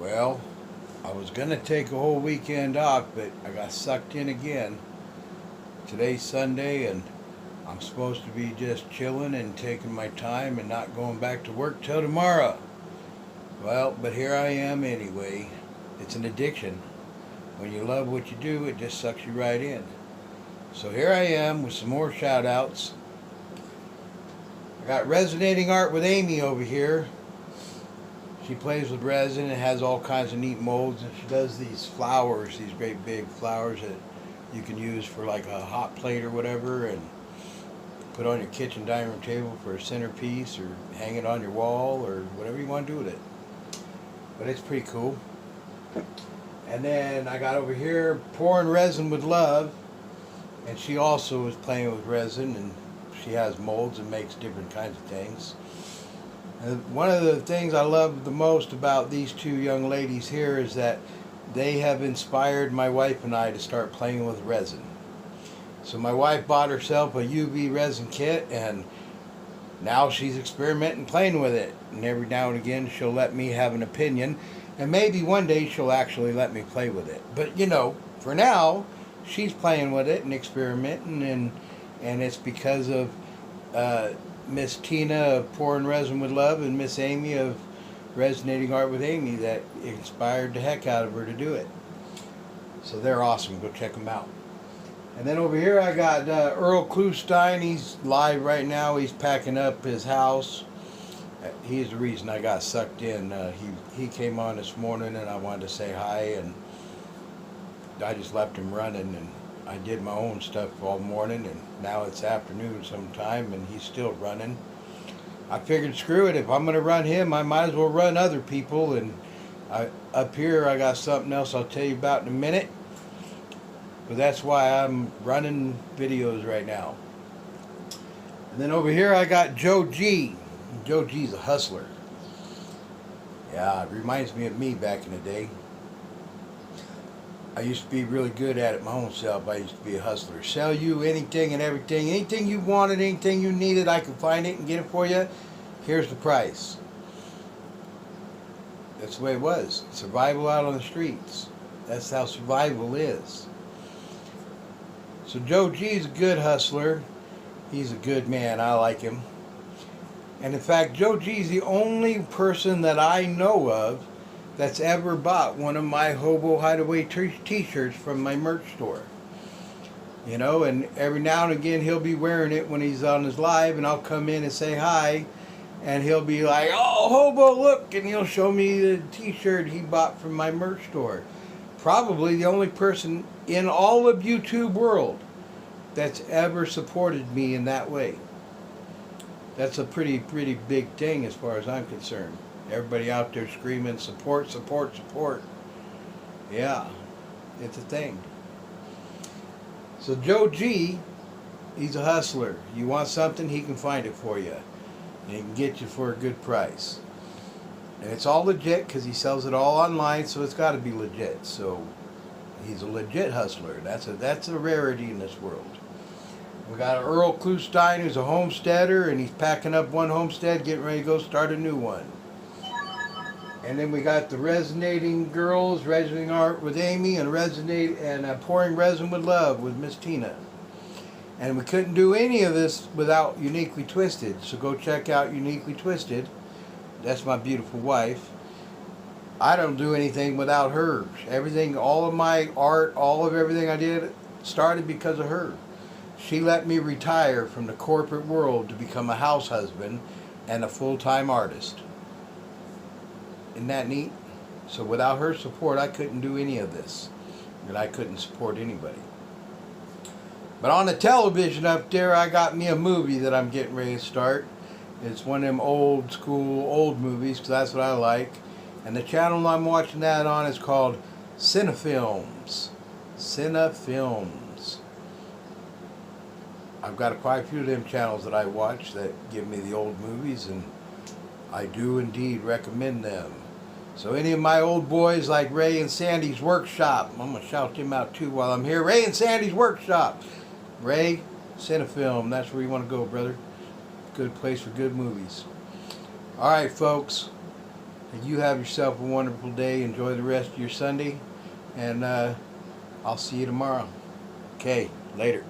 Well, I was going to take a whole weekend off, but I got sucked in again. Today's Sunday, and I'm supposed to be just chilling and taking my time and not going back to work till tomorrow. Well, but here I am anyway. It's an addiction. When you love what you do, it just sucks you right in. So here I am with some more shout outs. I got Resonating Art with Amy over here. She plays with resin and has all kinds of neat molds, and she does these flowers, these great big flowers that you can use for like a hot plate or whatever, and put on your kitchen dining room table for a centerpiece, or hang it on your wall, or whatever you want to do with it. But it's pretty cool. And then I got over here Pouring Resin with Love, and she also is playing with resin, and she has molds and makes different kinds of things. And one of the things I love the most about these two young ladies here is that they have inspired my wife and I to start playing with resin. So my wife bought herself a UV resin kit, and now she's experimenting playing with it. And every now and again she'll let me have an opinion, and maybe one day she'll actually let me play with it. But you know, for now, she's playing with it and experimenting, and it's because of Miss Tina of Pouring Resin with Love and Miss Amy of Resonating Art with Amy that inspired the heck out of her to do it. So they're awesome. Go check them out. And then over here I got Earl Klustein. He's live right now. He's packing up his house. He's the reason I got sucked in. He came on this morning and I wanted to say hi, and I just left him running, and I did my own stuff all morning, and now it's afternoon sometime and he's still running. I figured, screw it, if I'm going to run him, I might as well run other people. And up here I got something else I'll tell you about in a minute. But that's why I'm running videos right now. And then over here I got Joe G. Joe G's a hustler. Yeah, it reminds me of me back in the day. I used to be really good at it my own self. I used to be a hustler. Sell you anything and everything. Anything you wanted, anything you needed, I can find it and get it for you. Here's the price. That's the way it was. Survival out on the streets. That's how survival is. So Joe G is a good hustler. He's a good man. I like him. And in fact, Joe G is the only person that I know of that's ever bought one of my Hobo Hideaway t-shirts from my merch store. You know, and every now and again he'll be wearing it when he's on his live, and I'll come in and say hi, and he'll be like, "Oh, Hobo, look," and he'll show me the t-shirt he bought from my merch store. Probably the only person in all of YouTube world that's ever supported me in that way. That's a pretty big thing as far as I'm concerned. Everybody out there screaming, support, support, support. Yeah, it's a thing. So Joe G, he's a hustler. You want something, he can find it for you. And he can get you for a good price. And it's all legit because he sells it all online, so it's got to be legit. So he's a legit hustler. That's a rarity in this world. We got Earl Klustein, who's a homesteader, and he's packing up one homestead, getting ready to go start a new one. And then we got the Resonating Girls, Resonating Art with Amy, and Pouring Resin with Love with Miss Tina. And we couldn't do any of this without Uniquely Twisted, so go check out Uniquely Twisted. That's my beautiful wife. I don't do anything without her. Everything, all of my art, all of everything I did started because of her. She let me retire from the corporate world to become a house husband and a full-time artist. Isn't that neat? So without her support, I couldn't do any of this. And I couldn't support anybody. But on the television up there, I got me a movie that I'm getting ready to start. It's one of them old school, old movies, because that's what I like. And the channel I'm watching that on is called Cinefilms. Cinefilms. I've got quite a few of them channels that I watch that give me the old movies, and I do indeed recommend them. So any of my old boys like Ray and Sandy's Workshop, I'm going to shout them out too while I'm here. Ray and Sandy's Workshop. Ray, Cinefilm, that's where you want to go, brother. Good place for good movies. Alright, folks. You have yourself a wonderful day. Enjoy the rest of your Sunday, and I'll see you tomorrow. Okay, later.